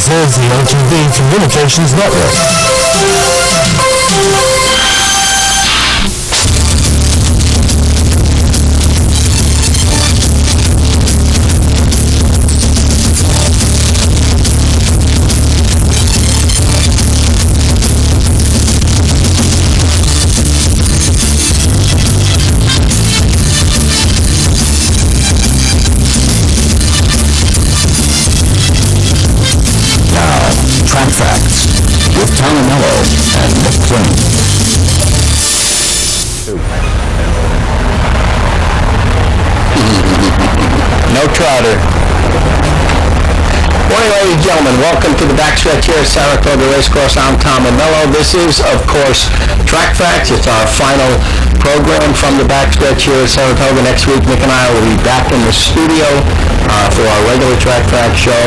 This is the OTV Communications Network. Track Facts with Tom Mello and Nick Flynn. No trotter. Morning, ladies and gentlemen. Welcome to the backstretch here at Saratoga Racecourse. I'm Tom Mello. This is, of course, Track Facts. It's our final program from the backstretch here at Saratoga. Next week, Nick and I will be back in the studio for our regular Track Facts show.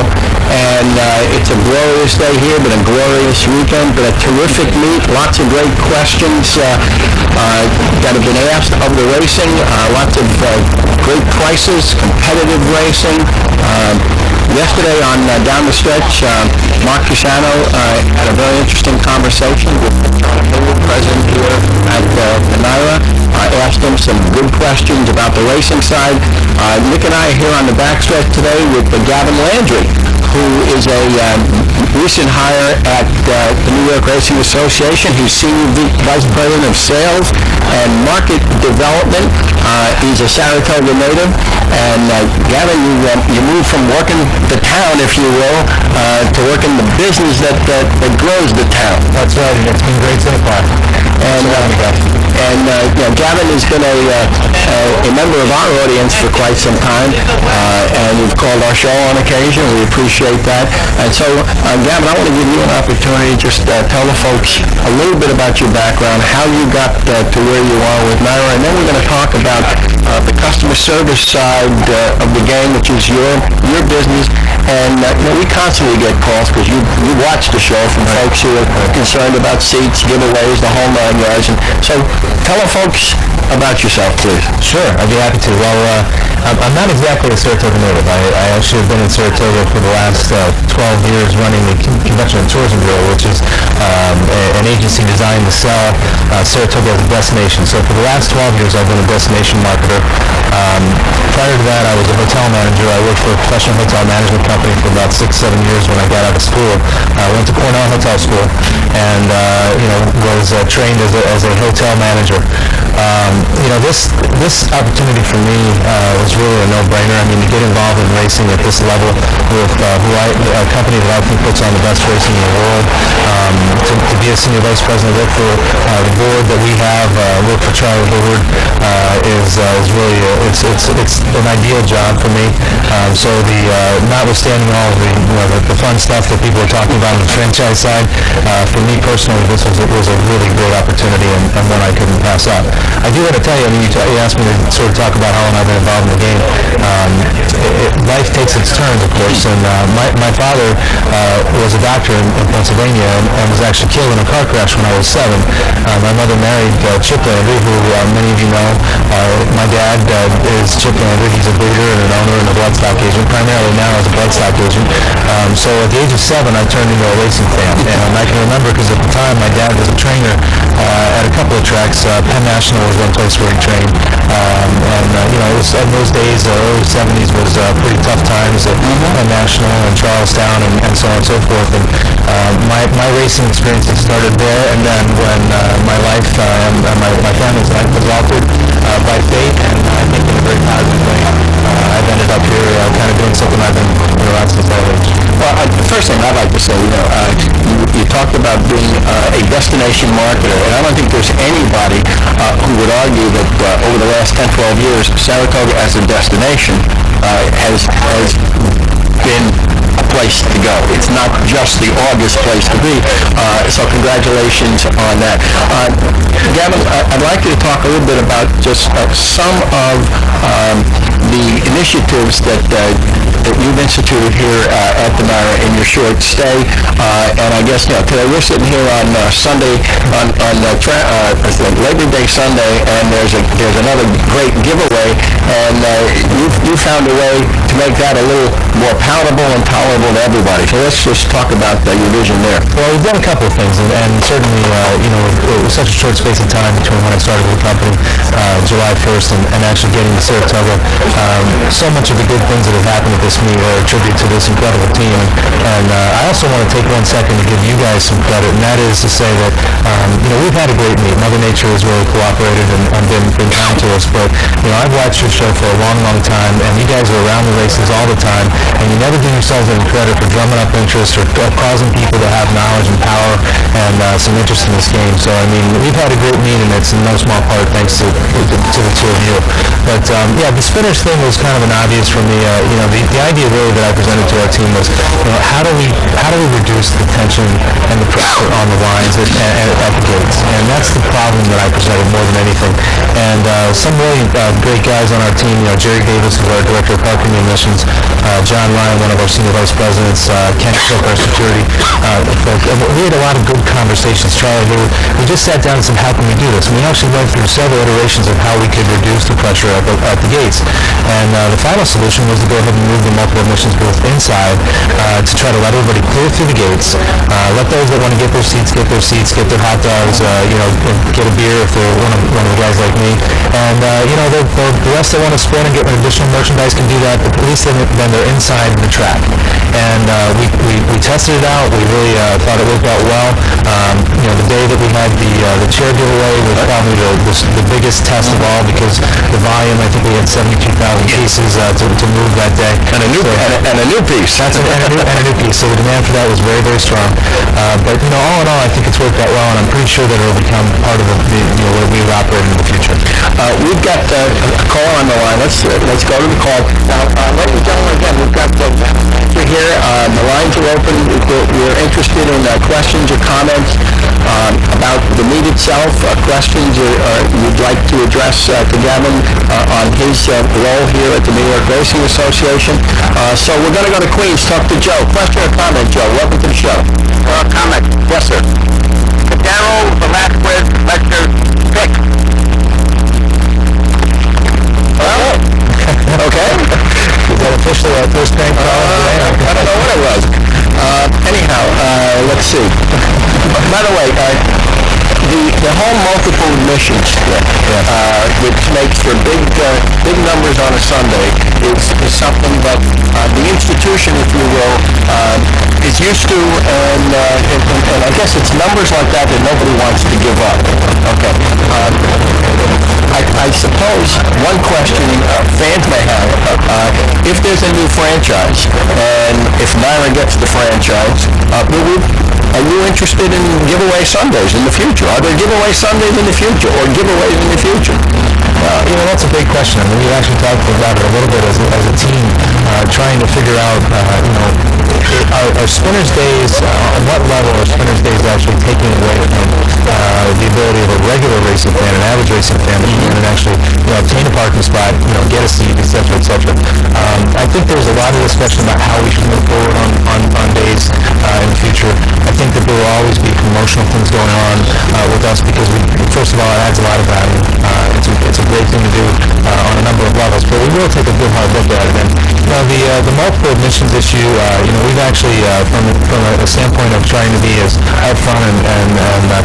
And it's a glorious day here, been a glorious weekend, been a terrific meet, lots of great questions that have been asked of the racing, lots of great prices, competitive racing. Yesterday on Down the Stretch, Mark Cusano had a very interesting conversation with John Hayward, president here at the NYRA. Asked him some good questions about the racing side. Nick and I are here on the backstretch today with Gavin Landry, who is a recent hire at the New York Racing Association. He's Senior Vice President of Sales and Market Development. He's a Saratoga native. And Gavin, you moved from working the town, if you will, to working the business that grows the town. That's right, and it's been great so far. Gavin has been a member of our audience for quite some time, and you've called our show on occasion. We appreciate that. And so, Gavin, I want to give you an opportunity to just tell the folks a little bit about your background, how you got to where you are with NYRA, and then we're going to talk about the customer service side of the game, which is your business. And we constantly get calls because you watch the show from folks who are concerned about seats, giveaways, the whole 9 yards. And so tell the folks about yourself, please. Sure, I'd be happy to. Well, I'm not exactly a Saratoga native. I actually have been in Saratoga for the last 12 years running the Convention and Tourism Bureau, which is an agency designed to sell Saratoga as a destination. So for the last 12 years, I've been a destination marketer. Prior to that, I was a hotel manager. I worked for a professional hotel management company for about 6-7 years when I got out of school. I went to Cornell Hotel School and was trained as a hotel manager. This opportunity for me was really a no-brainer. I mean, to get involved in racing at this level with a company that I think puts on the best racing in the world, to be a senior vice president, work for the board that we have, work for Charlie Hayward, is really it's an ideal job for me. So notwithstanding all of the fun stuff that people are talking about on the franchise side, for me personally, this was a really great opportunity and one I couldn't pass up. I do want to tell you, I mean, you asked me to sort of talk about how long I've been involved in the game. Life takes its turns, of course, and my father was a doctor in Pennsylvania and was actually killed in a car crash when I was 7. My mother married Chip Landry, who many of you know. My dad is Chip Landry. He's a breeder and an owner and a bloodstock agent, primarily now as a bloodstock agent. So at the age of 7, I turned into a racing fan, and I can remember because at the time my dad was a trainer at a couple of tracks. Penn National was one place where he trained, it was in those days, early 70s was pretty tough times at Penn National and Charlestown and so on and so forth. And my racing experience had started there, and then when my life and my family's life was altered by fate, and I think in a very positive way, I've ended up here kind of doing something I've been around since I was. Well, the first thing I'd like to say, you talked about being a destination marketer, and I don't think there's anybody who would argue that over the last 10, 12 years, Saratoga as a destination has been a place to go. It's not just the August place to be. So congratulations on that. Gavin, I'd like you to talk a little bit about just some of the initiatives that you've instituted here at the NYRA in your short stay. And I guess, today we're sitting here on Sunday, on Labor Day Sunday, and there's another great giveaway, and you found a way to make that a little more palatable and tolerable to everybody. So let's just talk about your vision there. Well, we've done a couple of things, and certainly, it was such a short space of time between when I started with the company, July 1st, and actually getting to Saratoga. So much of the good things that have happened at this meet are a tribute to this incredible team. And I also want to take 1 second to give you guys some credit, and that is to say that, we've had a great meet. Mother Nature has really cooperated and been kind to us, but, I've watched your show for a long, long time, and you guys are around the races all the time, and you never give yourselves any credit for drumming up interest or causing people to have knowledge and power and some interest in this game. So, we've had a great meet, and it's in no small part thanks to the two of you. But, the spinners thing was kind of an obvious for me. The idea really that I presented to our team was, how do we reduce the tension and the pressure on the lines at the gates? And that's the problem that I presented more than anything. And some really great guys on our team, Jerry Davis, who's our director of parking and admissions, John Ryan, one of our senior vice presidents, Ken Cook, our security folk. And we had a lot of good conversations. Charlie, we just sat down and said, how can we do this? And we actually went through several iterations of how we could reduce the pressure at the gates. And the final solution was to go ahead and move the multiple admissions booth inside to try to let everybody clear through the gates, let those that want to get their seats, get their hot dogs, get a beer if they're one of the guys like me. And, the rest that want to spin and get additional merchandise can do that, but at least then they're inside the track. And we tested it out. We really thought it worked out well. The day that we had the chair giveaway was probably the biggest test of all because the volume, I think we had 72,000 pieces to move that day. And a new piece. That's and a new piece. So the demand for that was very, very strong. But all in all, I think it's worked out well, and I'm pretty sure that it'll become part of the where we operate in the future. We've got a call on the line. Let's go to the call. Now, ladies and gentlemen, again, we've got the answer here. The lines are open. We're interested in questions or comments about the meet itself, questions you'd like to address to Gavin on his role here at the New York Racing Association. So we're going to go to Queens, talk to Joe. Question or comment, Joe? Welcome to the show. Comment. Yes, sir. Darrell Velasquez lecture pick. Well, okay. Is that officially our first prank call? I don't know what it was. Anyhow, let's see. By the way, the whole multiple admissions split, which makes for big numbers on a Sunday, is something that the institution, if you will, is used to, and I guess it's numbers like that nobody wants to give up. Okay. I suppose one question fans may have, if there's a new franchise, and if Myra gets the franchise, are you interested in giveaway Sundays in the future? Are there giveaway Sundays in the future, or giveaways in the future? That's a big question. We actually talked about it a little bit as a team, trying to figure out, are Spinners Days, on what level are Spinners Days actually taking away from the ability of a regular racing fan, an average racing fan, to come in and actually obtain a parking spot, get a seat, et cetera, et cetera. I think there's a lot of discussion about how we should move forward on days in the future. I think that there will always be promotional things going on with us because, first of all, it adds a lot of value. It's a great thing to do on a number of levels, but we will take a good hard look at it. And the multiple admissions issue, we've actually, from a standpoint of trying to be as upfront and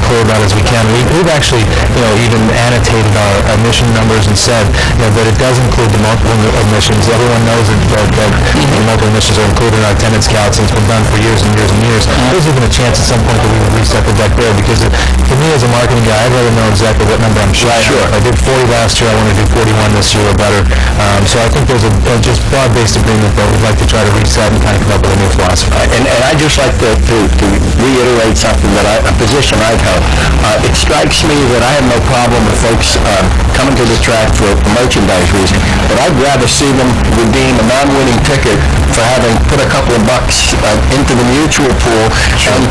clear about it as we can, we've actually, even annotated our admission numbers and said, that it does include the multiple admissions. Everyone knows that the multiple admissions are included in our attendance counts, and it's been done for years and years and years. There's even a chance at some point that we would reset the deck there, because for me as a marketing guy, I'd rather know exactly what number I'm shooting. Sure. I did 40 last year. I want to do 41 this year or better. So I think there's a just broad-based agreement that we'd like to try to reset and kind of come up with a new philosophy. And I'd just like to reiterate something a position I've held. It strikes me that I have no problem with folks coming to the track for a merchandise reason, but I'd rather see them redeem a non-winning ticket for having put a couple of bucks into the mutual pool,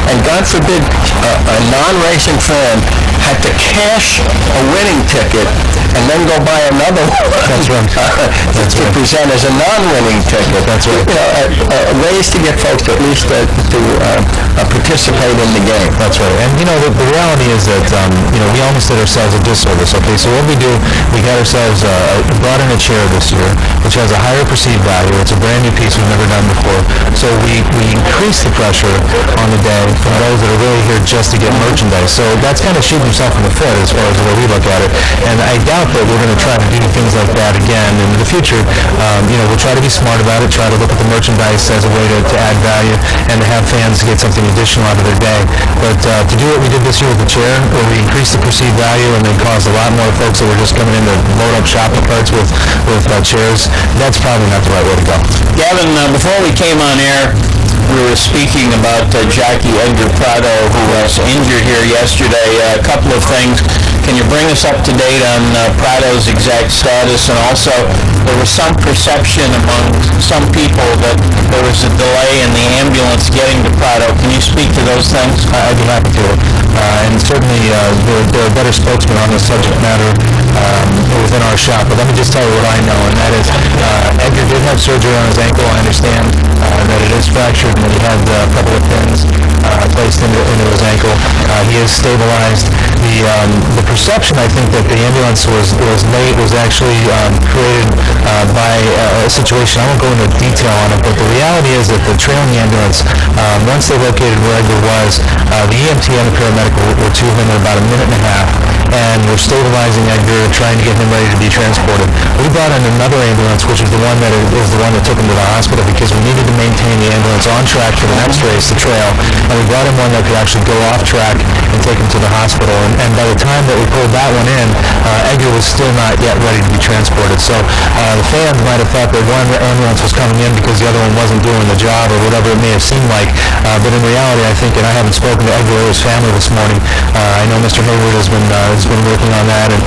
and God forbid a non-racing fan had to cash a winning ticket and then go buy another one. That's right. To present as a non-winning ticket. That's right. Ways to get folks at least to participate in the game. That's right. And the reality is that we almost did ourselves a disservice. Okay, so what we do, we got ourselves brought in a chair this year, which has a higher perceived value. It's a brand new piece. We we've never done before. So we increase the pressure on the day from those that are really here just to get merchandise. So that's kind of shooting himself in the foot as far as the way we look at it. And I doubt that we're going to try to do things like that again in the future. We'll try to be smart about it, try to look at the merchandise as a way to add value and to have fans get something additional out of their day. But to do what we did this year with the chair, where we increased the perceived value and then caused a lot more folks that were just coming in to load up shopping carts with chairs, that's probably not the right way to go. Gavin, before we came on air, we were speaking about jockey Edgar Prado, who was injured here yesterday. A couple of things. Can you bring us up to date on Prado's exact status? And also, there was some perception among some people that there was a delay in the ambulance getting to Prado. Can you speak to those things? I'd be happy to. And certainly there are better spokesmen on this subject matter within our shop. But let me just tell you what I know, and that is Edgar did have surgery on his ankle. I understand that it is fractured and that he had a couple of pins placed into his ankle. He is stabilized. The perception, I think, that the ambulance was late was actually created by a situation. I won't go into detail on it, but the reality is that the trailing ambulance, once they located where Edgar was, the EMT and the paramedic were to him in about a minute and a half, and were stabilizing Edgar, trying to get him ready to be transported. We brought in another ambulance, which is the one that took him to the hospital, because we needed to maintain the ambulance on track for the next race, the trail, and we brought in one that could actually go off track and take him to the hospital. And by the time that we pulled that one in, Edgar was still not yet ready to be transported. So the fans might have thought that one ambulance was coming in because the other one wasn't doing the job, or whatever it may have seemed like. But in reality, I think, and I haven't spoken to Edgar or his family this morning, I know Mr. Hayward has been working on that and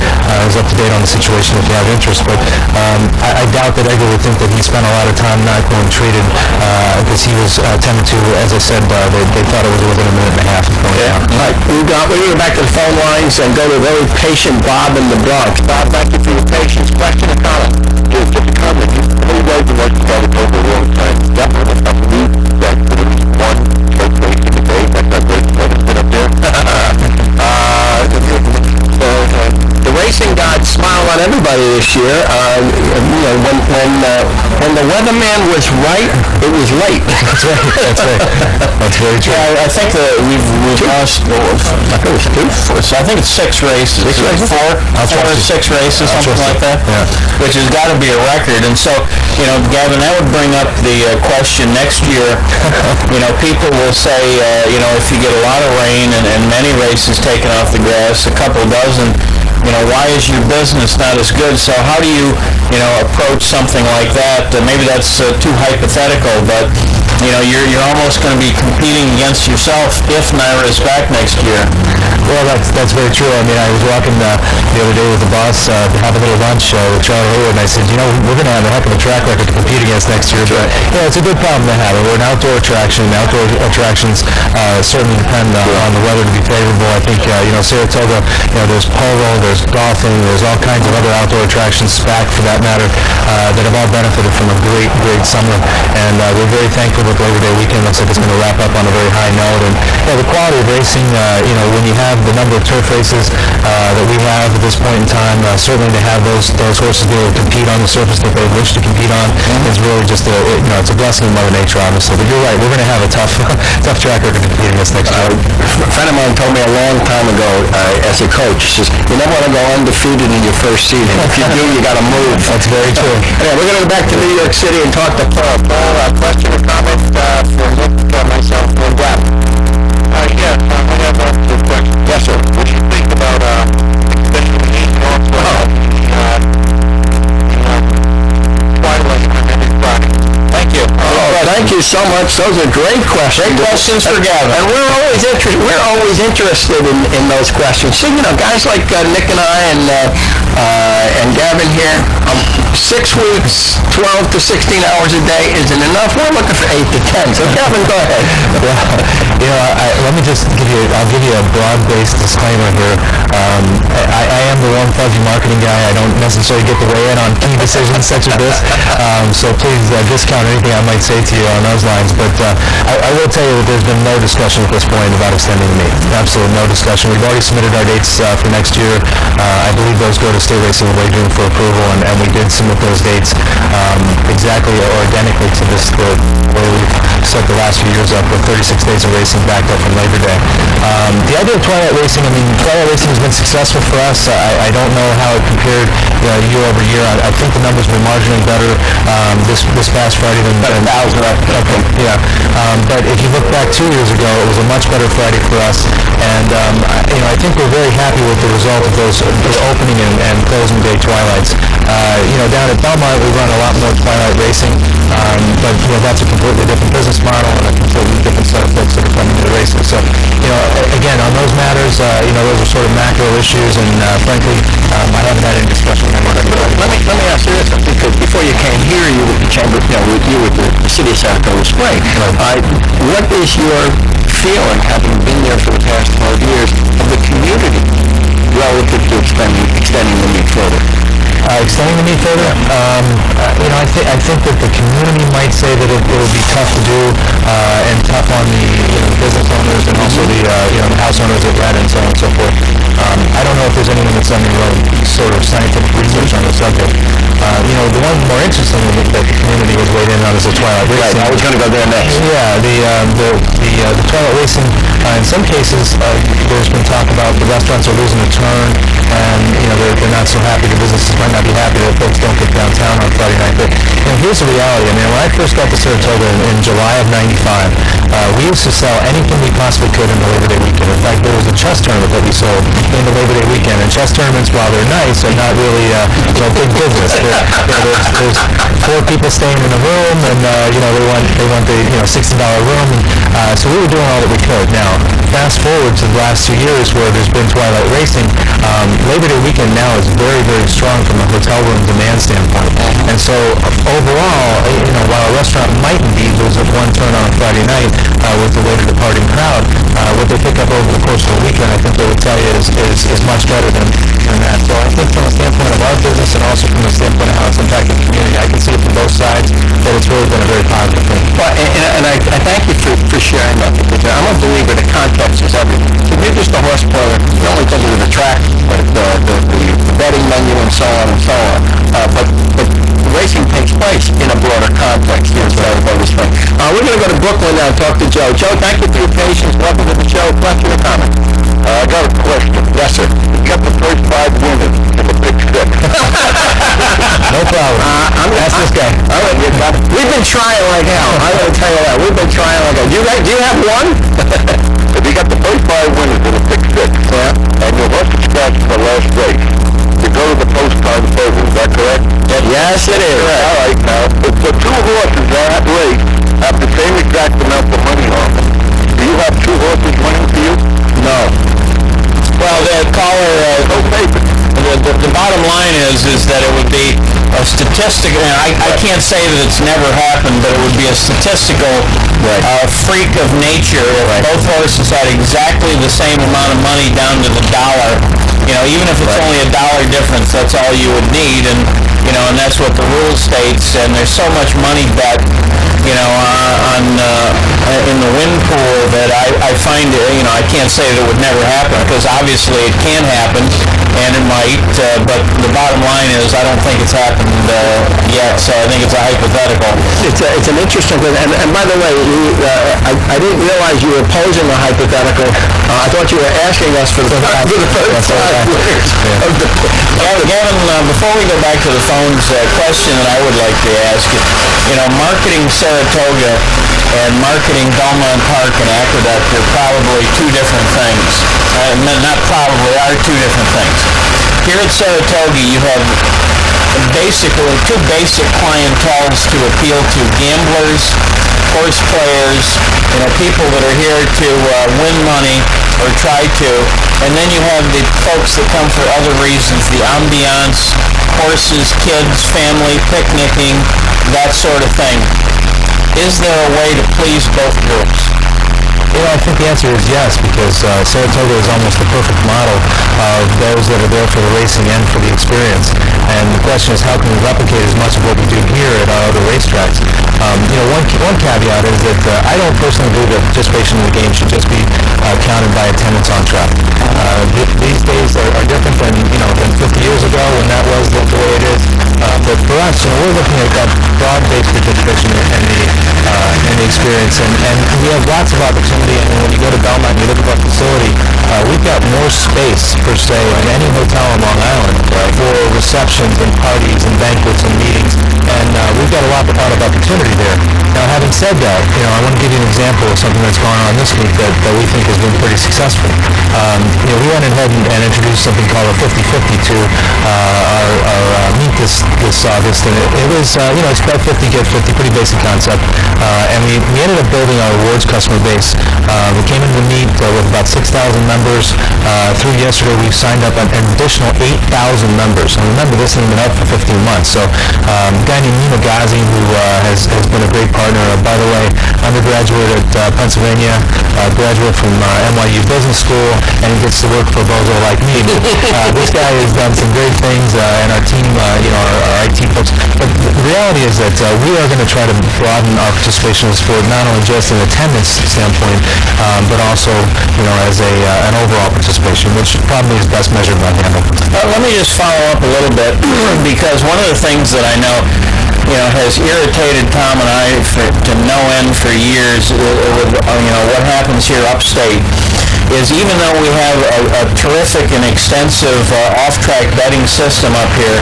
is up to date on the situation if you have interest. But I doubt that Edgar would think that he spent a lot of time not going treated because he was tended to, as I said, they thought it was within a minute and a half of going down. All right, we're going to go back to the phone lines and go to very patient Bob in the Bronx. Bob, thank you for your patience. Question or comment? Just a comment. Every day the work started over a long time. Definitely, I believe that there was one church race in the day. That's not great. What has been up there? The racing gods smile on everybody this year. When the weatherman was right, it was late. That's right. That's very true. Yeah, I think that we've lost. I think it's 6 races. 6 races? 4 or 6 races, something like that. Yeah. Which has got to be a record. And so, Gavin, that would bring up the question next year. People will say, if you get a lot of rain and many races taken off the grass, a couple dozen, why is your business not as good? So how do you, approach something like that? Maybe that's too hypothetical, but, you're almost going to be competing against yourself if Naira is back next year. Well, that's very true. I mean, I was walking the other day with the boss to have a little lunch with Charlie Hayward, and I said, we're going to have a heck of a track record to compete against next year. But, it's a good problem to have. We're an outdoor attraction. Outdoor attractions certainly depend on the weather to be favorable. I think, Saratoga, there's polo, there's golfing, there's all kinds of other outdoor attractions, SPAC for that matter, that have all benefited from a great, great summer. And we're very thankful that the Labor Day weekend looks like it's going to wrap up on a very high note. And the quality of racing, when you have the number of turf races that we have at this point in time, certainly to have those horses be able to compete on the surface that they wish to compete on is really just it's a blessing of Mother Nature, obviously. But you're right, we're going to have a tough track record to compete against next year. A friend of mine told me a long time ago as a coach, he says, you never want to go undefeated in your first season. If you do, you got to move. That's very true. Yeah, we're going to go back to New York City and talk to Paul. Paul, question or comment for Nick, myself, and Brad? Yeah, I have a quick question. Yes, sir. What do you think about extending the age also twilight on every Friday? Thank you. Thank you so much. Those are great questions. Great questions for Gavin. And we're always interested in those questions. So, guys like Nick and I and Gavin here, 6 weeks, 12 to 16 hours a day isn't enough. We're looking for 8 to 10. So, Gavin, go ahead. Let me just I'll give you a broad-based disclaimer here. I am the warm fuzzy marketing guy. I don't necessarily get to weigh in on key decisions such as this. So please discount anything I might say to you on those lines. But I will tell you that there's been no discussion at this point about extending the meet. Absolutely no discussion. We've already submitted our dates for next year. I believe those go to State Racing and Wagering for approval, and we did submit those dates exactly or identically to this, the way we've set the last few years up, with 36 days of racing backed up from Labor Day. The idea of Twilight Racing, I mean, Twilight Racing has been successful for us. I don't know how it compared year over year. I think the numbers were marginally better this past Friday than... About 1,000, Okay, yeah. But if you look back 2 years ago, it was a much better Friday for us, and I think we're very happy with the result of those opening and closing day twilights. Down at Belmont, we run a lot more Twilight Racing, but that's a completely different business model and a completely different set of folks that are coming to the racing. So, again, on those matters, those are sort of macro issues, and frankly, I haven't had any discussion with anybody. Let me ask you this, because before you came here, you were with the Chamber, with the City of Saratoga Springs. What is your feeling, having been there for the past 12 years, of the community relative to extending the meet further? Extending the meet further? I think that the community might say that it would be tough to do, and tough on the business owners and also the house owners that rent and so on and so forth. I don't know if there's anyone that's done any real sort of scientific research on the subject. The one more interesting that the community has weighed in on is the Twilight Racing. Right, I was going to go there next. Yeah, the Twilight Racing, in some cases, there's been talk about the restaurants are losing a turn, and they're not so happy, the businesses might not be happy that folks don't get downtown on Friday night. But here's the reality. I mean, when I first got to Saratoga in July of '95, we used to sell anything we possibly could in the Labor Day weekend. In fact, there was a chess tournament that we sold in the Labor Day weekend, and chess tournaments, while they're nice, are not really big business. There's 4 people staying in a room, and they want the $60 room, and so we were doing all that we could. Now, fast forward to the last 2 years where there's been Twilight Racing, Labor Day weekend now is very, very strong from a hotel room demand standpoint. And so overall, while a restaurant might indeed lose one turn on a Friday night with the later departing crowd, what they pick up over the course of the weekend, I think they would tell you is much better than that. So I think from a standpoint of our business and also from the standpoint of how it's impacted the community, I can see it from both sides that it's really been a very positive thing. Well, and I thank you for sharing that, because I'm a believer that context is everything. If you're just a horse player, you only think of the track, but the betting menu and so on and so on. But racing takes place in a broader context here in Saratoga Springs. We're going to go to Brooklyn now and talk to Joe. Joe, thank you for your patience. Welcome to the show. Question or comment? I got a question. Yes, sir. You got the first 5 winners in the Big Six. No problem. Ask this guy. All right, we've been trying like hell. I'm going to tell you that. We've been trying like hell. Do you have one? If you got the first 5 winners in the Big Six, and your horse is scratched for the last race, you go to the post-time table. Is that correct? Yes, it is. All right. Now, if the 2 horses that race have the same exact amount of money on them, do you have 2 horses winning for you? No. Well, the caller, No paper. the bottom line is that it would be a statistical, and I can't say that it's never happened, but it would be a statistical freak of nature if both horses had exactly the same amount of money down to the dollar. Even if it's only $1 difference, that's all you would need, and that's what the rule states. And there's so much money bet, in the win pool that I find, I can't say that it would never happen, because obviously it can happen, and it might, but the bottom line is I don't think it's happened yet, so I think it's a hypothetical. It's an interesting thing. And by the way, I didn't realize you were posing a hypothetical. I thought you were asking us for the first 5 winners. Gavin, before we go back to the phones, a question that I would like to ask you, marketing Saratoga and marketing Belmont Park and Aqueduct are probably 2 different things. Not probably, are 2 different things. Here at Saratoga, you have basically 2 basic clienteles to appeal to: gamblers, horse players, people that are here to win money or try to, and then you have the folks that come for other reasons: the ambiance, horses, kids, family, picnicking, that sort of thing. Is there a way to please both groups? I think the answer is yes, because Saratoga is almost the perfect model of those that are there for the racing and for the experience. and the question is how can we replicate as much of what we do here at our other racetracks. One caveat is that I don't personally believe that participation in the game should just be counted by attendance on track. These days are different than 50 years ago when that was the way it is. But for us, we're looking at that broad-based participation in the experience, and we have lots of opportunity. And when you go to Belmont and you look at our facility, we've got more space per se than any hotel on Long Island for receptions and parties and banquets and meetings, and we've got a lot of opportunity there. Now, having said that, I want to give you an example of something that's gone on this week that we think has been pretty successful. We went ahead and introduced something called a 50-50 to our meet this August, and it was, it's about 50 get 50, pretty basic concept, and we ended up building our awards customer base. We came into the meet with about 6,000 members. Through yesterday, we've signed up an additional 8,000 members. And remember, this has been out for 15 months. So a guy named Nima Ghazi, who has been a great partner, by the way, undergraduate at Pennsylvania, graduate from NYU Business School, and he gets to work for Bozo like me. This guy has done some great things, and our team, our IT folks. But the reality is that we are going to try to broaden our participation in the sport, not only just an attendance standpoint, but also, as an overall participation, which probably is best measured by handle. Let me just follow up a little bit, because one of the things that I know, has irritated Tom and I to no end for years with, what happens here upstate, is even though we have a terrific and extensive off-track betting system up here,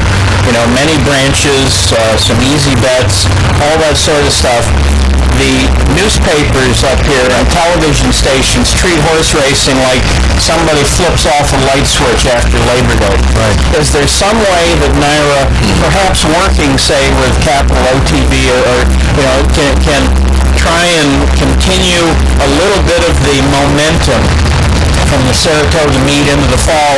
many branches, some easy bets, all that sort of stuff, the newspapers up here and television stations treat horse racing like somebody flips off a light switch after Labor Day. Right. Is there some way that NYRA, perhaps working, say, with Capital OTB, or can try and continue a little bit of the momentum from the Saratoga meet into the fall?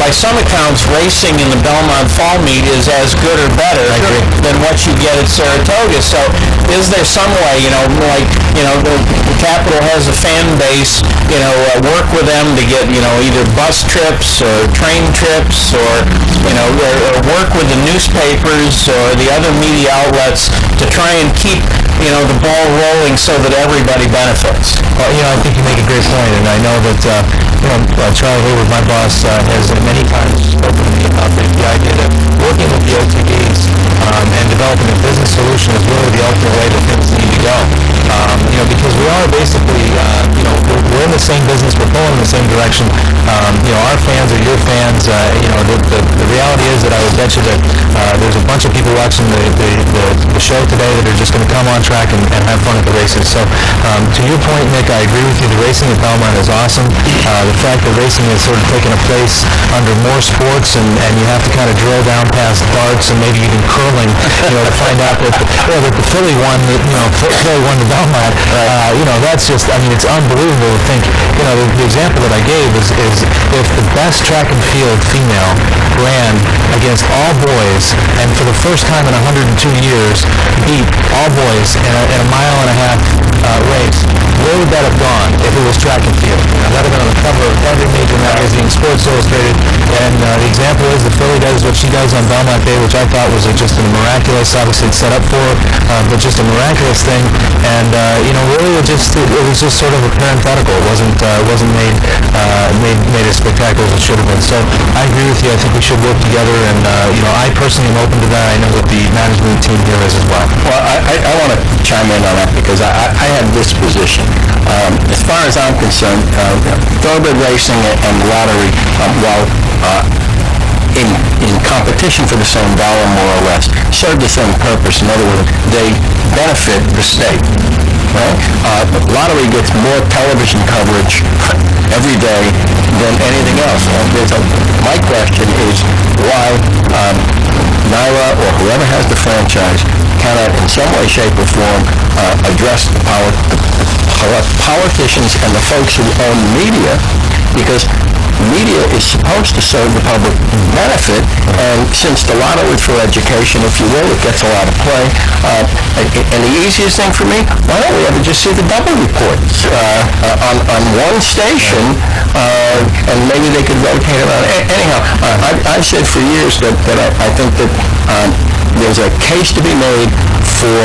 By some accounts, racing in the Belmont Fall meet is as good or better than what you get at Saratoga. So is there some way, the Capital has a fan base, work with them to get, either bus trips or train trips, or work with the newspapers or the other media outlets to try and keep, the ball rolling so that everybody benefits? Well, I think you make a great point, and I know that, Charlie Hayward, my boss, has many times spoken to me about the idea that working with the OTBs and developing a business solution is really the ultimate way that things need to go. Because we are basically, we're in the same business, we're pulling in the same direction. Our fans are your fans. The reality is that I would bet you that there's a bunch of people watching the show today that are just going to come on track and have fun at the races. So, to your point, Nick, I agree with you. The racing at Belmont is awesome. The fact that racing has sort of taken a place under more sports, and you have to kind of drill down past darts and maybe even curling, to find out that the Philly won, Philly won the Belmont. That's just, it's unbelievable to think. The example that I gave is if the best track and field female ran against all boys, and for the first time in 102 years beat all boys in a mile and a half race, where would that have gone if it was track and field? That would have been on the cover of every major magazine, Sports Illustrated, and the example is that Philly does what she does on Belmont Day, which I thought was just a miraculous, obviously it's set up for her, but just a miraculous thing, and really it was just sort of a parenthetical. It wasn't made as spectacular as it should have been. So I agree with you. I think we should work together, and I personally am open to that. I know that the management team here is as well. Well, I want to chime in on that because I have this position. As far as I'm concerned, thoroughbred racing and lottery, while in competition for the same dollar, more or less, serve the same purpose. In other words, they benefit the state. Right? Lottery gets more television coverage every day than anything else. My question is why NYRA or whoever has the franchise cannot, in some way, shape, or form, address the politicians and the folks who own the media, because media is supposed to serve the public benefit, and since the lotto is for education, if you will, it gets a lot of play. And the easiest thing for me, why don't we ever just see the double reports on one station, and maybe they could rotate around. Anyhow, I've said for years that I think that there's a case to be made for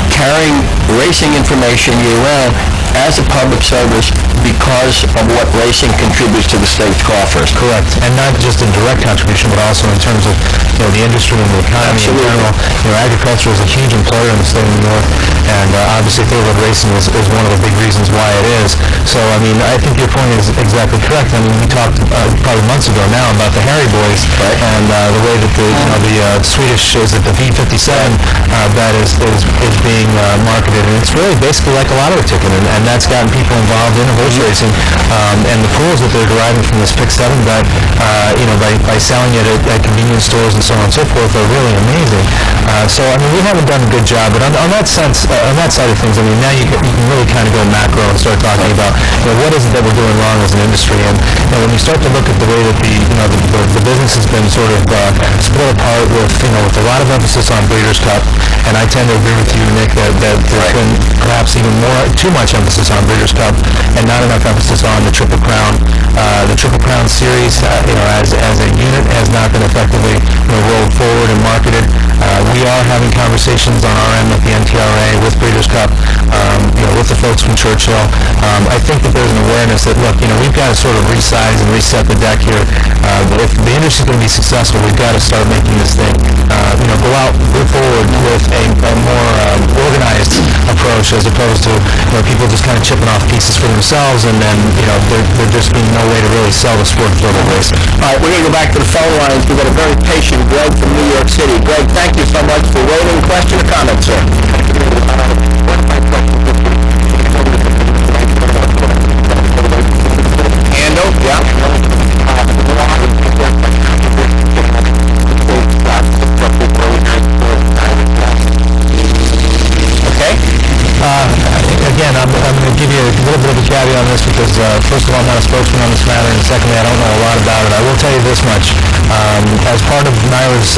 carrying racing information year-round as a public service because of what racing contributes to the state's coffers. Correct, and not just in direct contribution, but also in terms of the industry and the economy in general. Agriculture is a huge employer in the state of New York, and obviously thoroughbred racing is one of the big reasons why it is. So, I mean, I think your point is exactly correct. I mean, we talked probably months ago now about the Harry Boys, right? And the way that the Swedish, is it the V57 bet is being marketed, and it's really basically like a lottery ticket, and that's gotten people involved in horse racing, and the pools that they're deriving from this Pick 7 bet, by selling it at convenience stores and so on and so forth, are really amazing. So, I mean, we haven't done a good job, but on that sense, on that side of things, I mean, now you can really kind of go macro and start talking about, what is it that we're doing wrong as an industry, and when you start to look at the way that the business has been sort of split apart with a lot of emphasis on Breeders' Cup, and I tend to agree with you, Nick, that there's been perhaps even too much emphasis on Breeders' Cup and not enough emphasis on the Triple Crown. The Triple Crown series, as a unit, has not been effectively rolled forward and marketed. We are having conversations on our end with the NTRA, with Breeders' Cup, with the folks from Churchill. I think that there's an awareness that, look, we've got to sort of resize and reset the deck here. If the industry's going to be successful, we've got to start making this thing, go forward with a more organized approach, as opposed to people just kind of chipping off pieces for themselves, and then there just being no way to really sell the sport of thoroughbred racing. All right, we're going to go back to the phone lines. We've got a very patient Greg from New York City. Greg, thank you so much for waiting. Question or comment, sir? Handle, yeah. Again, I'm going to give you a little bit of a caveat on this because, first of all, I'm not a spokesman on this matter, and secondly, I don't know a lot about it. I will tell you this much. As part of NYRA's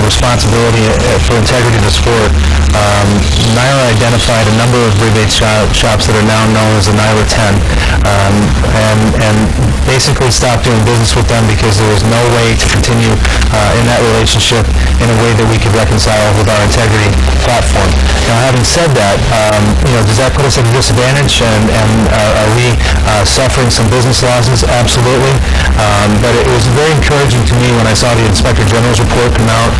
responsibility for integrity of the sport, NYRA identified a number of rebate shops that are now known as the NYRA 10, and basically stopped doing business with them because there was no way to continue in that relationship in a way that we could reconcile with our integrity platform. Now, having said that, does that put us at a disadvantage, and are we suffering some business losses? Absolutely. But it was very encouraging to me when I saw the Inspector General's report come out,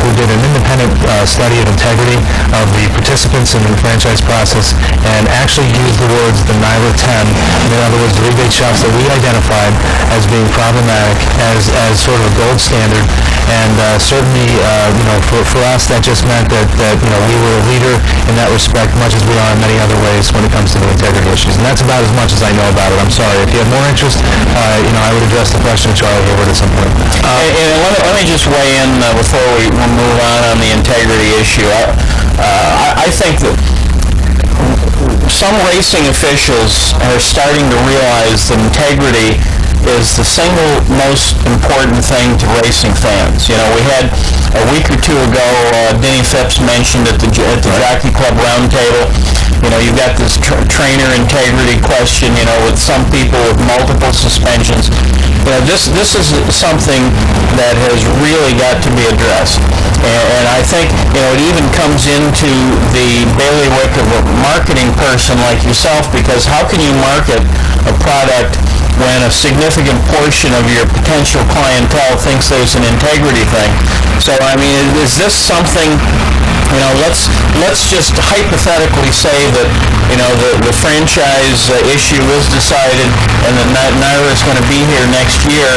who did an independent study of integrity of the participants in the franchise process, and actually used the words the NYRA 10, in other words, the rebate shops that we identified as being problematic, as sort of a gold standard. And certainly, for us, that just meant that we were a leader in that respect, much as we are in many other ways when it comes to the integrity issues. And that's about as much as I know about it. I'm sorry. If you have more interest, I would address the question of Charlie Hayward at some point. Let me just weigh in before we move on the integrity issue. I think that some racing officials are starting to realize that integrity is the single most important thing to racing fans. We had a week or two ago, Denny Phipps mentioned at the Jockey Club Roundtable, you've got this trainer integrity question, with some people with multiple suspensions. This is something that has really got to be addressed. And I think, it even comes into the bailiwick of a marketing person like yourself, because how can you market a product when a significant portion of your potential clientele thinks there's an integrity thing? So, I mean, is this something, let's just hypothetically say that, the franchise issue is decided and that NYRA is going to be here next year.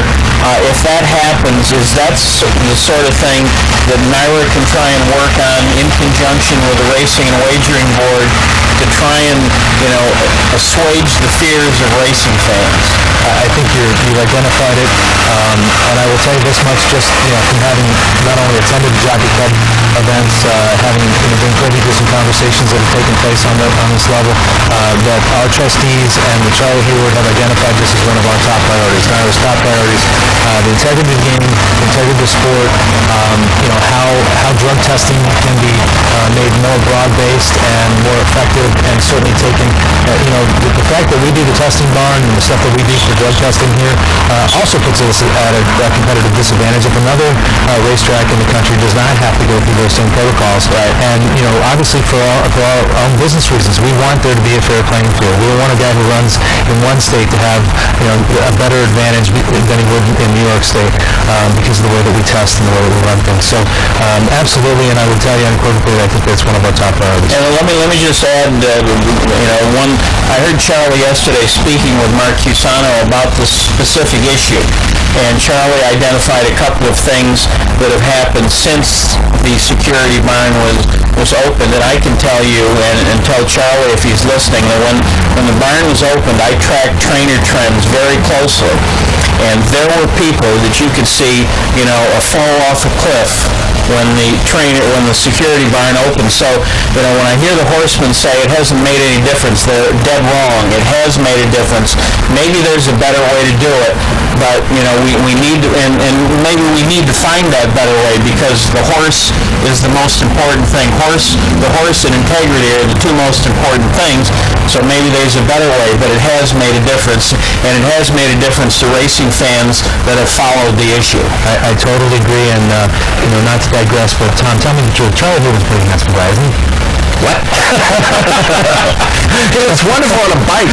If that happens, is that the sort of thing that NYRA can try and work on in conjunction with the Racing and Wagering Board to try and, assuage the fears of racing fans? I think you've identified it, and I will tell you this much, just from having not only attended the Jockey Club events, having been privy to some conversations that have taken place on this level that our trustees and the Charlie Hayward have identified this as one of our top priorities. NYRA's top priorities, the integrity of the game, the integrity of the sport, how drug testing can be made more broad-based and more effective, and certainly taken, the fact that we do the testing barn and the stuff that we do for drug testing here also puts us at a competitive disadvantage if another racetrack in the country does not have to go through those same protocols. Right. And, obviously for our own business reasons, we want there to be a fair playing field. We don't want a guy who runs in one state to have, a better advantage than he would in New York State because of the way that we test and the way that we run things. So, absolutely, and I would tell you unequivocally, I think that's one of our top priorities. And let me just add, I heard Charlie yesterday speaking with Mark Cusano about this specific issue, and Charlie identified a couple of things that have happened since the security barn was opened, and I can tell you, and tell Charlie if he's listening, that when the barn was opened, I tracked trainer trends very closely, and there were people that you could see, fall off a cliff when the security barn opened. So, when I hear the horsemen say it hasn't made any difference, they're dead wrong. It has made a difference. Maybe there's a better way to do it, but, we need to, and maybe we need to find that better way, because the horse is the most important thing. The horse and integrity are the two most important things, so maybe there's a better way, but it has made a difference, and it has made a difference to racing fans that have followed the issue. I totally agree, and, not to digress, but Tom, tell me the truth. Charlie Hayward's pretty handsome guy, isn't he? What? It's wonderful on a bike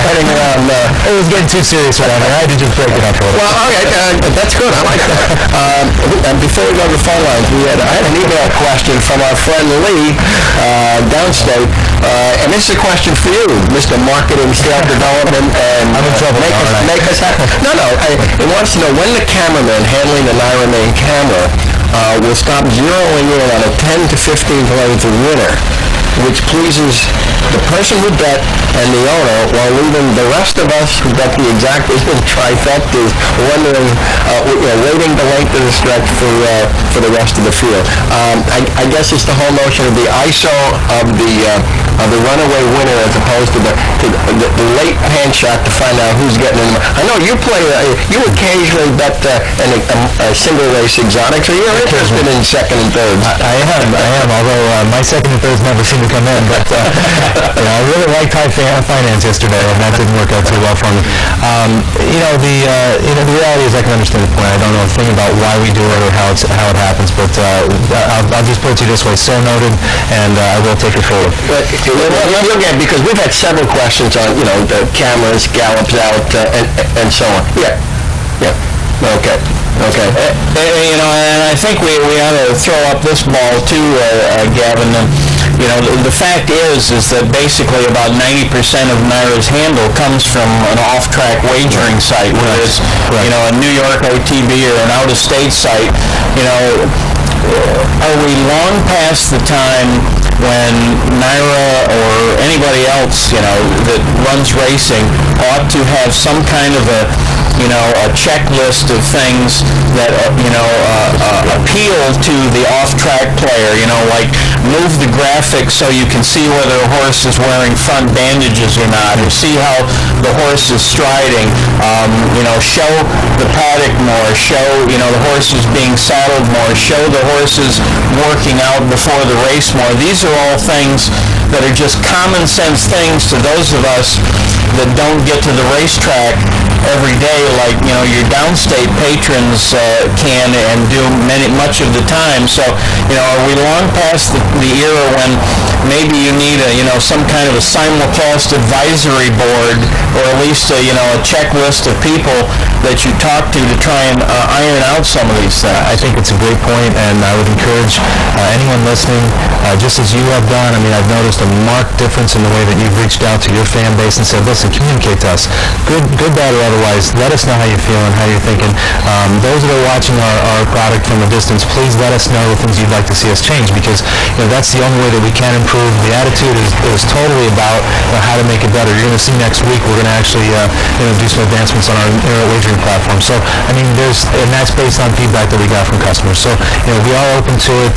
heading around. It was getting too serious around here. I had to just break it up a little. Well, okay, that's good. I like that. And before we go to the phone lines, I had an email question from our friend Lee, downstate, and this is a question for you, Mr. Marketing, Sales Development, and I'm in trouble, make us happy. No, it wants to know when the cameraman handling the NYRA main camera will stop zeroing in on a 10 to 15th length winner, which pleases the person who bet and the owner, while leaving the rest of us who bet the exact trifectas wondering, waiting the length of the stretch for the rest of the field. I guess it's the whole notion of the ISO of the runaway winner as opposed to the late hand shot to find out who's getting in. I know you you occasionally bet a single race exotic, so you're interested in second and third. I am, although my second and thirds never seem to come in, but I really liked High Finance yesterday, and that didn't work out too well for me. The reality is I can understand the point. I don't know a thing about why we do it or how it happens, but I'll just put it to you this way: so noted, and I will take it forward. But again, because we've had several questions on the cameras, gallops out, and so on. Yeah. Okay. And I think we ought to throw up this ball too, Gavin. The fact is that basically about 90% of NYRA's handle comes from an off-track wagering site, whether it's a New York OTB or an out-of-state site. Are we long past the time when NYRA or anybody else, that runs racing ought to have some kind of a checklist of things that, appeal to the off-track player, like move the graphics so you can see whether a horse is wearing front bandages or not, or see how the horse is striding, show the paddock more, show, the horses being saddled more, show the horses working out before the race more. These are all things that are just common sense things to those of us that don't get to the racetrack every day like, your downstate patrons can and do much of the time. So, are we long past the era when maybe you need some kind of a simulcast advisory board, or at least a checklist of people that you talk to try and iron out some of these things? I think it's a great point, and I would encourage anyone listening, just as you have done. I've noticed a marked difference in the way that you've reached out to your fan base and said, listen, communicate to us. Good, bad, or otherwise. Let us know how you're feeling, how you're thinking. Those that are watching our product from a distance, please let us know the things you'd like to see us change, because that's the only way that we can improve. The attitude is totally about how to make it better. You're going to see next week we're going to actually do some advancements on our internet wagering platform. So, and that's based on feedback that we got from customers. So, we are open to it.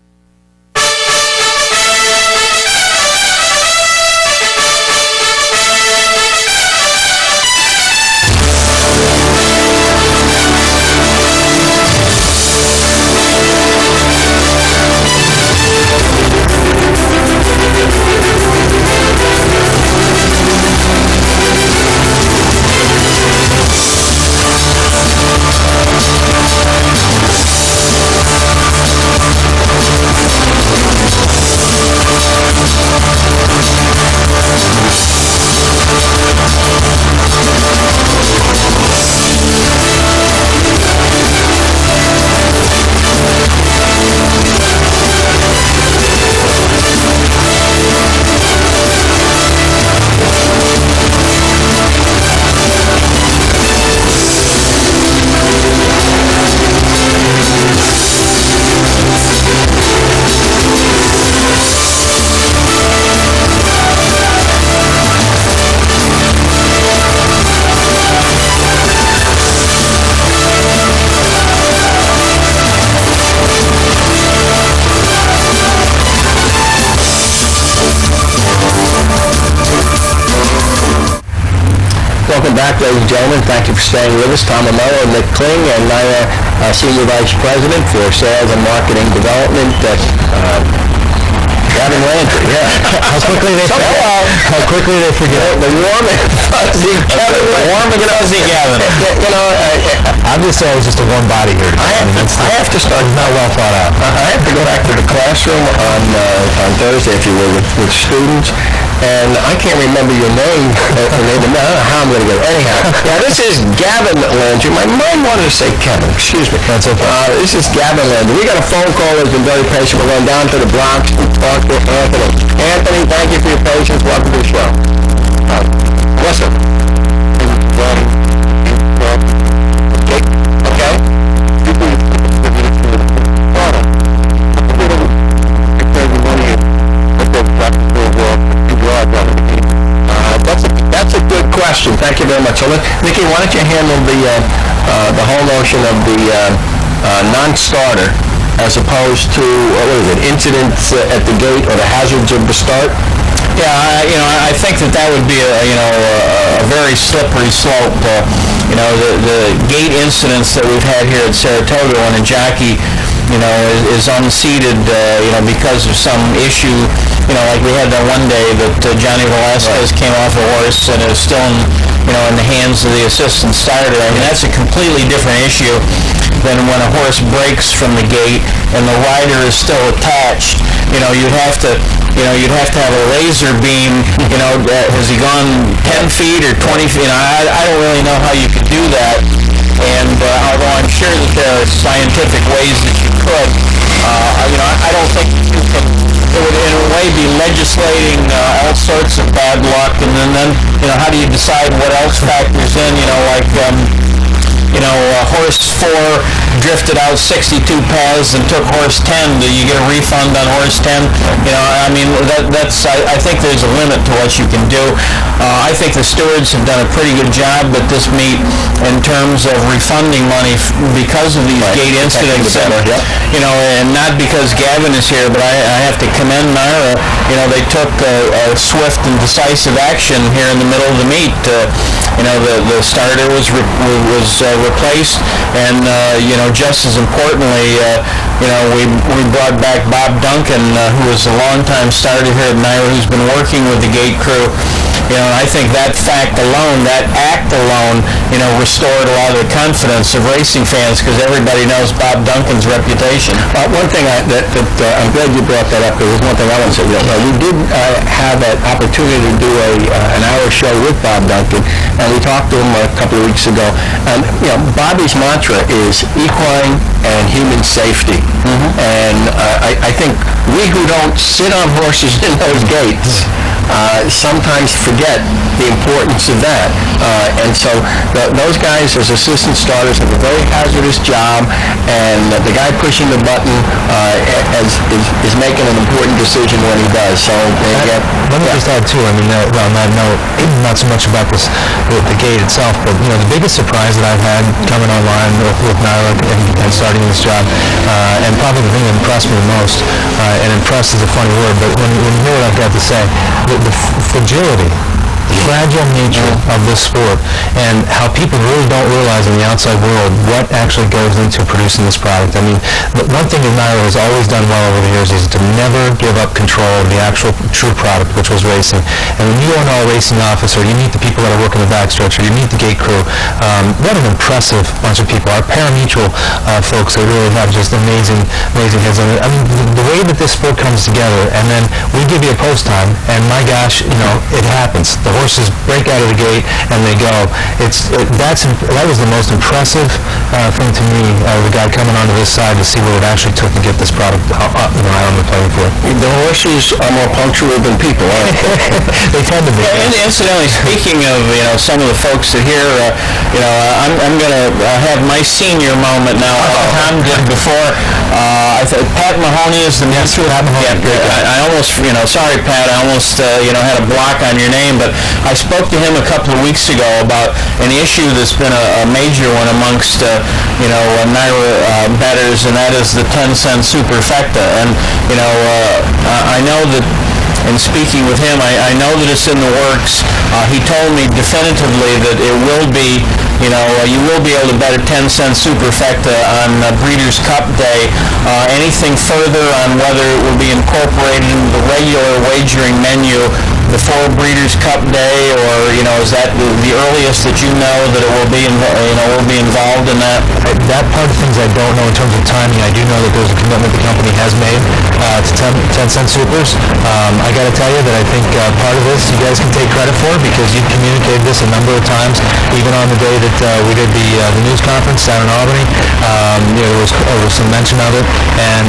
Welcome back, ladies and gentlemen. Thank you for staying with us. Tom Amello, Nick Kling, and Naira, Senior Vice President for Sales and Marketing Development at Gavin Landry. Yeah. How quickly they forget. How quickly they forget. The warm and fuzzy Gavin. Warm and fuzzy Gavin. Obviously, I was just a warm body here. I have to start. Not well thought out. I have to go back to the classroom on Thursday, if you will, with students. And I can't remember your name. I don't know how I'm going to get it. Anyhow, yeah, this is Gavin Landry. My mind wanted to say Kevin. Excuse me. That's okay. This is Gavin Landry. We got a phone call that's been very patient. We're going down to the Bronx to talk to Anthony. Anthony, thank you for your patience. Welcome to the show. Listen. Okay. That's a good question. Thank you very much. So, Nikki, why don't you handle the whole notion of the non-starter as opposed to incidents at the gate or the hazards of the start? Yeah, I think that would be a very slippery slope. The gate incidents that we've had here at Saratoga when a jockey, is unseated, because of some issue. Like we had that one day that Johnny Velasquez came off a horse and is still in the hands of the assistant starter. I mean, that's a completely different issue than when a horse breaks from the gate and the rider is still attached. You'd have to have a laser beam. Has he gone 10 feet or 20 feet? I don't really know how you could do that. And although I'm sure that there are scientific ways that you could, I don't think you can. It would in a way be legislating all sorts of bad luck, and then how do you decide what else factors in? Horse 4 drifted out 62 paths and took horse 10. Do you get a refund on horse 10? I think there's a limit to what you can do. I think the stewards have done a pretty good job at this meet in terms of refunding money because of these gate incidents. And not because Gavin is here, but I have to commend Naira. They took a swift and decisive action here in the middle of the meet. The starter was replaced, and just as importantly, we brought back Bob Duncan, who was a longtime starter here at Naira, who's been working with the gate crew. I think that fact alone, that act alone, restored a lot of the confidence of racing fans because everybody knows Bob Duncan's reputation. One thing that I'm glad you brought that up, because there's one thing I want to say. We did have an opportunity to do an hour show with Bob Duncan, and we talked to him a couple of weeks ago. And Bobby's mantra is equine and human safety. And I think we who don't sit on horses in those gates sometimes forget the importance of that. And so those guys as assistant starters have a very hazardous job, and the guy pushing the button is making an important decision when he does. So let me just add too, on that note, not so much about the gate itself, but the biggest surprise that I've had coming online with Naira and starting this job, and probably the thing that impressed me the most, and impressed is a funny word, but when you hear what I've got to say, the fragility, fragile nature of this sport, and how people really don't realize in the outside world what actually goes into producing this product. One thing that Naira has always done well over the years is to never give up control of the actual true product, which was racing. And when you are now a racing officer, you meet the people that are working the backstretch, or you meet the gate crew. What an impressive bunch of people. Our parimutuel folks, they really have just amazing heads on it. The way that this sport comes together, and then we give you a post time, and my gosh, it happens. The horses break out of the gate and they go. That was the most impressive thing to me, the guy coming onto this side to see what it actually took to get this product out on the playing field. The horses are more punctual than people, aren't they? They tend to be. And incidentally, speaking of some of the folks that here, I'm going to have my senior moment now. Tom did before. I thought Pat Mahoney is the name. Yes, Pat Mahoney. I almost, sorry Pat, I almost had a block on your name, but I spoke to him a couple of weeks ago about an issue that's been a major one amongst Naira bettors, and that is the 10-cent superfecta. And I know that in speaking with him, I know that it's in the works. He told me definitively that it will be, you will be able to bet a 10-cent superfecta on Breeders' Cup Day. Anything further on whether it will be incorporated into the regular wagering menu before Breeders' Cup Day, or is that the earliest that you know that it will be will be involved in that? That part of things I don't know in terms of timing. I do know that there's a commitment the company has made to 10-cent supers. I got to tell you that I think part of this you guys can take credit for, because you've communicated this a number of times, even on the day that we did the news conference down in Albany. There was some mention of it, and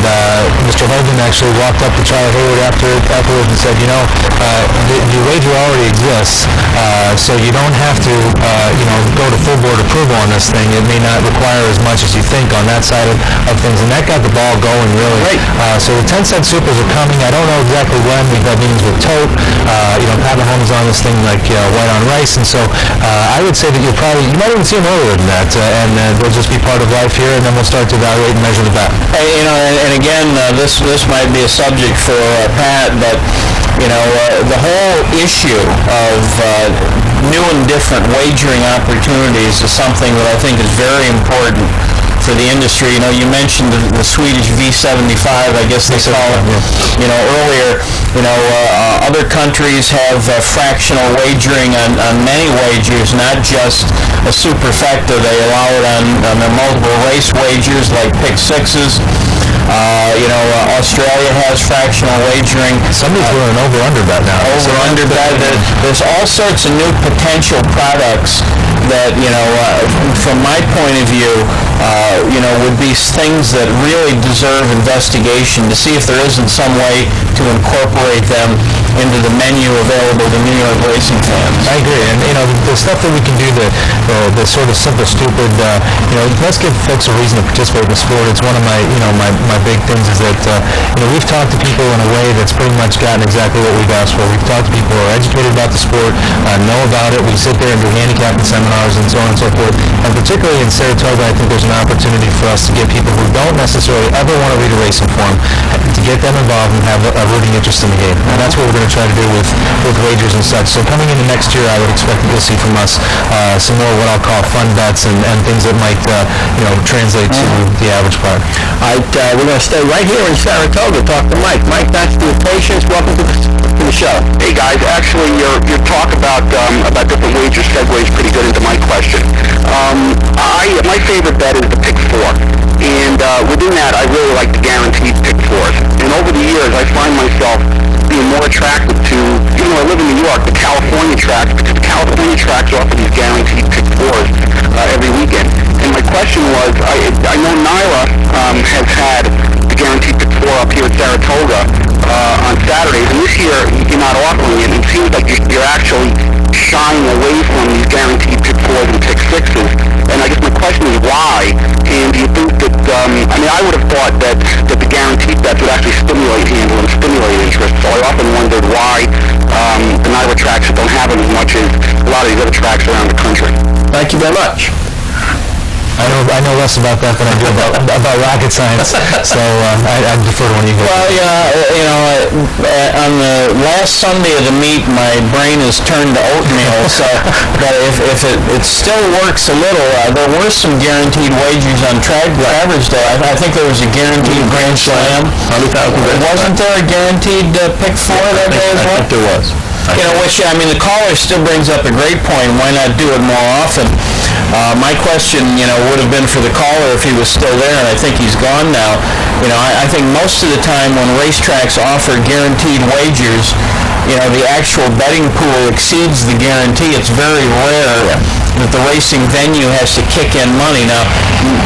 Mr. Hogan actually walked up to Charlie Hayward afterwards and said, the wager already exists, so you don't have to, go to full board approval on this thing. It may not require as much as you think on that side of things, and that got the ball going, really. Right. So the 10-cent supers are coming. I don't know exactly when. We've had meetings with Tote. Pat Mahomes on this thing like white on rice, and so I would say that you might even see them earlier than that, and they'll just be part of life here, and then we'll start to evaluate and measure the bet. Hey, and again, this might be a subject for Pat, but the whole issue of new and different wagering opportunities is something that I think is very important for the industry. You mentioned the Swedish V75, I guess they call it. Earlier, other countries have fractional wagering on many wagers, not just a superfecta. They allow it on their multiple race wagers like pick sixes. Australia has fractional wagering. Somebody's doing an over-under bet now. Over-under bet. There's all sorts of new potential products that, from my point of view, would be things that really deserve investigation to see if there isn't some way to incorporate them into the menu available to New York racing fans. I agree, and the stuff that we can do, the sort of simple, stupid, let's give folks a reason to participate in the sport. It's one of my, my big things is that we've talked to people in a way that's pretty much gotten exactly what we've asked for. We've talked to people who are educated about the sport, know about it. We sit there and do handicapping seminars and so on and so forth. And particularly in Saratoga, I think there's an opportunity for us to get people who don't necessarily ever want to read a racing form, to get them involved and have a rooting interest in the game. And that's what we're going to try to do with wagers and such. So coming into next year, I would expect that you'll see from us some more what I'll call fun bets and things that might translate to the average player. All right, we're going to stay right here in Saratoga. Talk to Mike. Mike, that's the Patience. Welcome to the show. Hey guys, actually your talk about different wagers segues pretty good into my question. My favorite bet is the pick four, and within that I really like the guaranteed pick fours. And over the years I find myself being more attracted to, even though I live in New York, the California tracks, because the California tracks offer these guaranteed pick fours every weekend. And my question was, I know Nyla has had the guaranteed pick four up here at Saratoga on Saturdays, and this year you're not offering it. It seems like you're actually shying away from these guaranteed pick fours and pick sixes. And I guess my question is why? And do you think that, I would have thought that the guaranteed bets would actually stimulate handle and stimulate interest. So I often wondered why the Nyla tracks don't have it as much as a lot of these other tracks around the country. Thank you very much. I know less about that than I do about rocket science, so I defer to one of you guys. Well, on the last Sunday of the meet, my brain is turned to oatmeal, so but if it still works a little, there were some guaranteed wagers on track average day. I think there was a guaranteed Grand Slam. Wasn't there a guaranteed pick four that day as well? I think there was. The caller still brings up a great point. Why not do it more often? My question, would have been for the caller if he was still there, and I think he's gone now. I think most of the time when racetracks offer guaranteed wagers, the actual betting pool exceeds the guarantee. It's very rare that the racing venue has to kick in money. Now,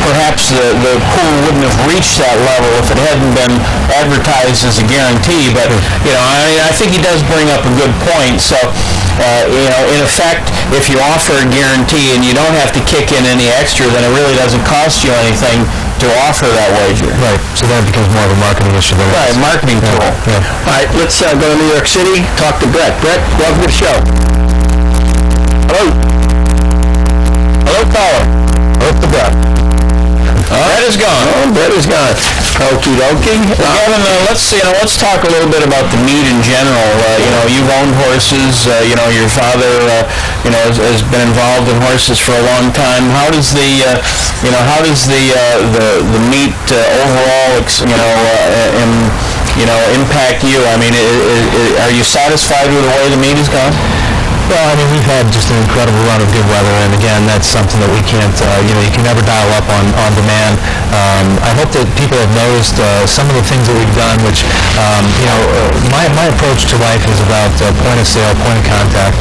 perhaps the pool wouldn't have reached that level if it hadn't been advertised as a guarantee, but, I think he does bring up a good point. So, in effect, if you offer a guarantee and you don't have to kick in any extra, then it really doesn't cost you anything to offer that wager. Right, so then it becomes more of a marketing issue. Right, marketing tool. Yeah. All right, let's go to New York City, talk to Brett. Brett, welcome to the show. Hello? Hello, caller. Hope the bet. Brett is gone. Oh, Brett is gone. Okie dokie. Gavin, let's talk a little bit about the meet in general. You've owned horses. Your father, has been involved in horses for a long time. How does the meet overall, impact you? I mean, are you satisfied with the way the meet has gone? Well, I mean, we've had just an incredible run of good weather, and again, that's something that we can't, you can never dial up on demand. I hope that people have noticed some of the things that we've done, which, my approach to life is about point of sale, point of contact,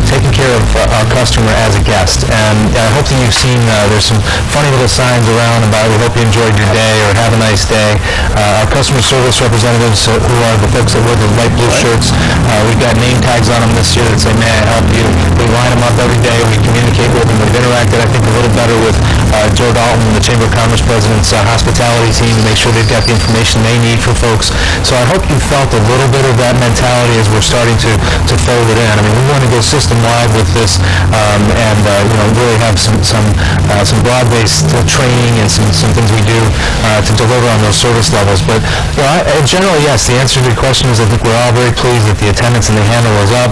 taking care of our customer as a guest. And I hope that you've seen there's some funny little signs around about we hope you enjoyed your day or have a nice day. Our customer service representatives, who are the folks that wear the light blue shirts, we've got name tags on them this year that say, "May I help you?" We line them up every day. We communicate with them. We've interacted, I think, a little better with Joe Dalton, the Chamber of Commerce President's hospitality team, to make sure they've got the information they need for folks. So I hope you felt a little bit of that mentality as we're starting to fold it in. I mean, we want to go system-wide with this, and really have some broad-based training and some things we do to deliver on those service levels. But generally, yes, the answer to your question is I think we're all very pleased that the attendance and the handle was up.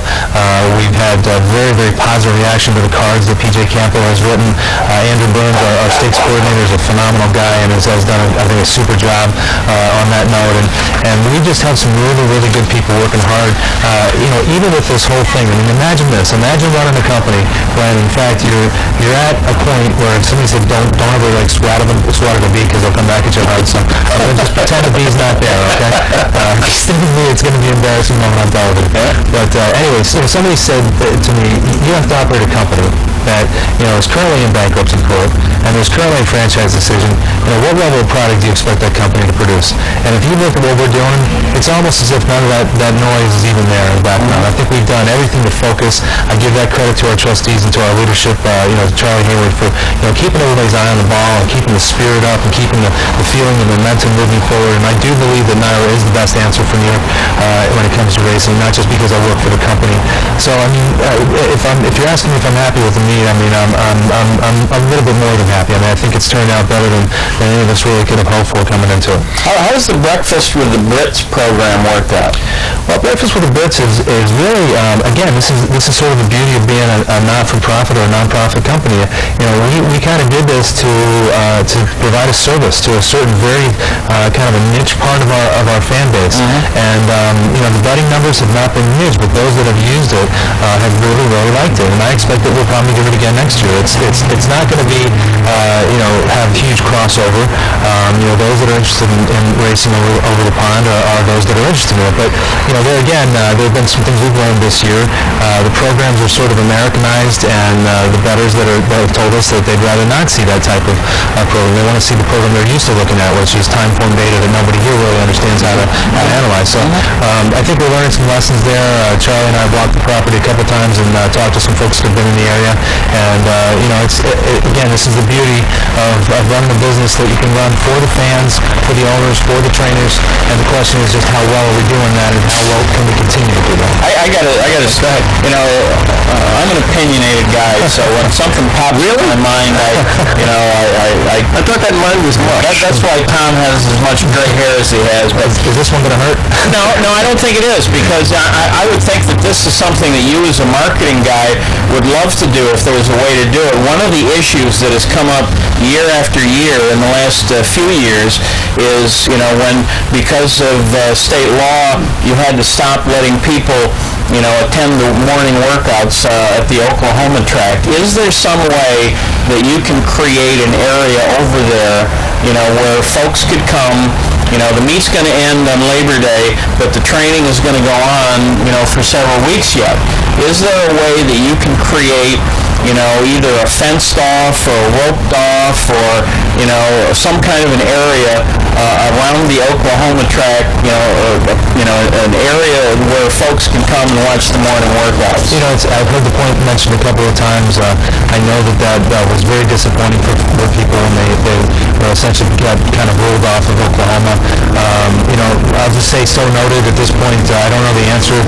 We've had very, very positive reaction to the cards that PJ Campo has written. Andrew Burns, our stakes coordinator, is a phenomenal guy and has done, I think, a super job on that note. And we just have some really, really good people working hard. Even with this whole thing, I mean, imagine this. Imagine running a company when, in fact, you're at a point where somebody said, don't ever swat at a bee because they'll come back at you hard. So just pretend the bee's not there, okay? It's going to be an embarrassing moment on television. But anyways, somebody said to me, you have to operate a company that is currently in bankruptcy court and there's currently a franchise decision. What level of product do you expect that company to produce? And if you look at what we're doing, it's almost as if none of that noise is even there in the background. I think we've done everything to focus. I give that credit to our trustees and to our leadership, to Charlie Hayward for keeping everybody's eye on the ball and keeping the spirit up and keeping the feeling and momentum moving forward. And I do believe that NYRA is the best answer for New York when it comes to racing, not just because I work for the company. So I mean, if you're asking me if I'm happy with the meet, I mean, I'm a little bit more than happy. I mean, I think it's turned out better than any of us really could have hoped for coming into it. How does the Breakfast with the Brits program work out? Well, Breakfast with the Brits is really, again, this is sort of the beauty of being a not-for-profit or a non-profit company. We kind of did this to provide a service to a certain very kind of a niche part of our fan base. And the betting numbers have not been huge, but those that have used it have really, really liked it. And I expect that we'll probably do it again next year. It's not going to be have huge crossover. Those that are interested in racing over the pond are those that are interested in it. But there again, there have been some things we've learned this year. The programs are sort of Americanized, and the bettors that have told us that they'd rather not see that type of program. They want to see the program they're used to looking at, which is time-form data that nobody here really understands how to analyze. So I think we're learning some lessons there. Charlie and I walked the property a couple times and talked to some folks that have been in the area. And again, this is the beauty of running a business that you can run for the fans, for the owners, for the trainers. And the question is just how well are we doing that, and how well can we continue to do that? I gotta say, I'm an opinionated guy, so when something pops in my mind, I thought that mind was mush. That's why Tom has as much gray hair as he has. But Is this one going to hurt? No, I don't think it is, because I would think that this is something that you as a marketing guy would love to do if there was a way to do it. One of the issues that has come up year after year in the last few years is, when because of state law, you had to stop letting people attend the morning workouts at the Oklahoma track. Is there some way that you can create an area over there, where folks could come? The meet's going to end on Labor Day, but the training is going to go on, for several weeks yet. Is there a way that you can create, either a fenced off or roped off or, some kind of an area around the Oklahoma track, an area where folks can come and watch the morning workouts? I've heard the point mentioned a couple of times. I know that was very disappointing for people when they essentially got kind of rolled off of Oklahoma. I'll just say so noted at this point. I don't know the answer,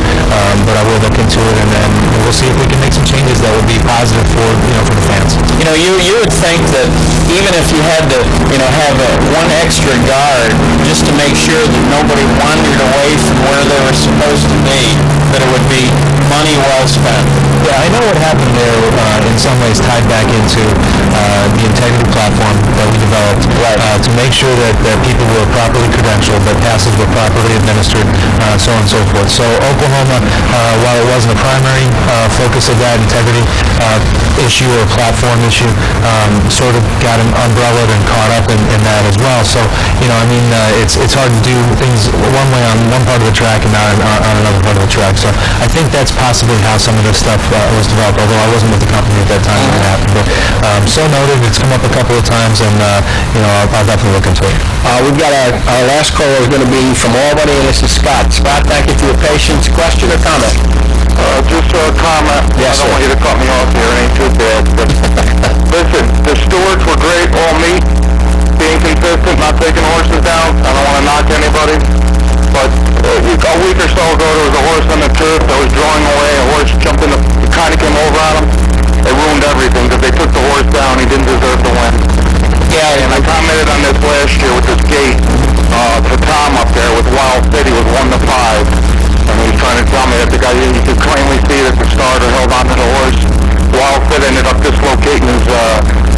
but I will look into it, and then we'll see if we can make some changes that would be positive for the fans. You would think that even if you had to, have one extra guy guard just to make sure that nobody wandered away from where they were supposed to be, that it would be money well spent. Yeah, I know what happened there in some ways tied back into the integrity platform that we developed to make sure that people were properly credentialed, that passes were properly administered, so on and so forth. So Oklahoma, while it wasn't a primary focus of that integrity issue or platform issue, sort of got umbrellaed and caught up in that as well. So, it's hard to do things one way on one part of the track and not on another part of the track. So I think that's possibly how some of this stuff was developed, although I wasn't with the company at that time when it happened. But so noted, it's come up a couple of times, and I'll definitely look into it. We've got our last caller is going to be from Albany, and this is Scott. Scott, thank you for your patience. Question or comment? Just a comment. Yes, I don't sir. want you to cut me off here. It ain't too bad. But listen, the stewards were great, all meat, being consistent, not taking horses down. I don't want to knock anybody. But a week or so ago, there was a horse on the turf that was drawing away. A horse jumped in, kind of came over on him. They ruined everything because they took the horse down. He didn't deserve to win. Yeah, and I commented on this last year with this gate to Tom up there with Wild City was 1-5. And he was trying to tell me that the guy, you could plainly see that the starter held on to the horse. Wild City ended up dislocating his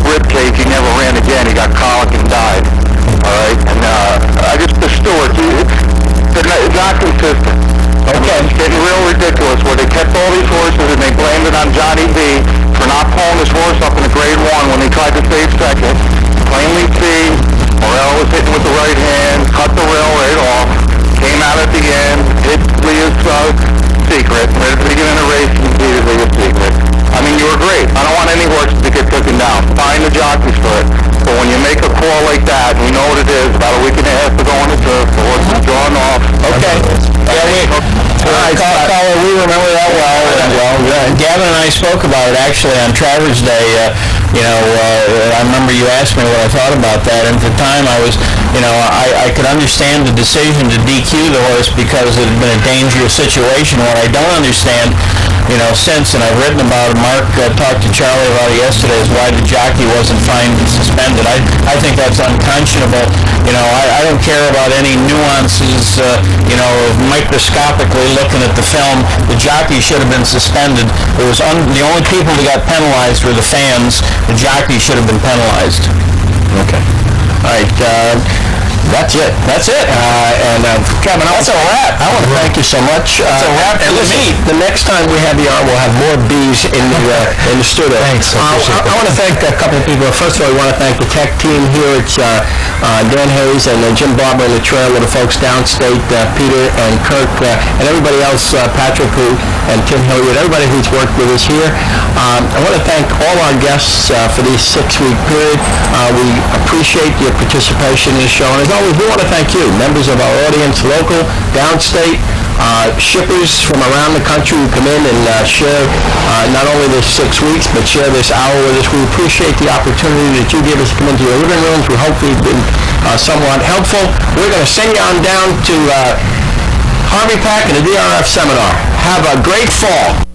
rib cage. He never ran again. He got colic and died. All right, and the stewards, they're not consistent. Okay. It's getting real ridiculous where they kept all these horses and they blamed it on Johnny B for not pulling his horse up in a grade 1 when they tried to save second. Plainly see, Morel was hitting with the right hand, cut the rail right off, came out at the end, hit Leah's secret. Right at the beginning of the race, he competed Leah's secret. I mean, you were great. I don't want any horses to get taken down. Find the jockeys for it. But when you make a call like that, we know what it is. About a week and a half to go on the turf, the horse is drawn off. Okay. Caller, we remember that well. Gavin and I spoke about it actually on Travers Day. I remember you asked me what I thought about that, and at the time I was, I could understand the decision to DQ the horse because it had been a dangerous situation. What I don't understand, since, and I've written about it, Mark talked to Charlie about it yesterday, is why the jockey wasn't fined and suspended. I think that's unconscionable. I don't care about any nuances, microscopically looking at the film. The jockey should have been suspended. It was the only people that got penalized were the fans. The jockey should have been penalized. Okay. All right. That's it. Kevin, that's a wrap. I want to thank you so much. That's a wrap for listen, me. The next time we have you on, we'll have more bees in the studio. Thanks. I appreciate that. I want to thank a couple of people. First of all, we want to thank the tech team here. It's Dan Hayes and Jim Barber in the trailer, the folks downstate, Peter and Kirk, and everybody else, Patrick and Tim Hilliard, everybody who's worked with us here. I want to thank all our guests for this 6-week period. We appreciate your participation in the show. And as always, we want to thank you, members of our audience, local, downstate, shippers from around the country who come in and share not only this 6 weeks, but share this hour with us. We appreciate the opportunity that you give us to come into your living rooms. We hope we've been somewhat helpful. We're going to send you on down to Harvey Pack and the DRF seminar. Have a great fall.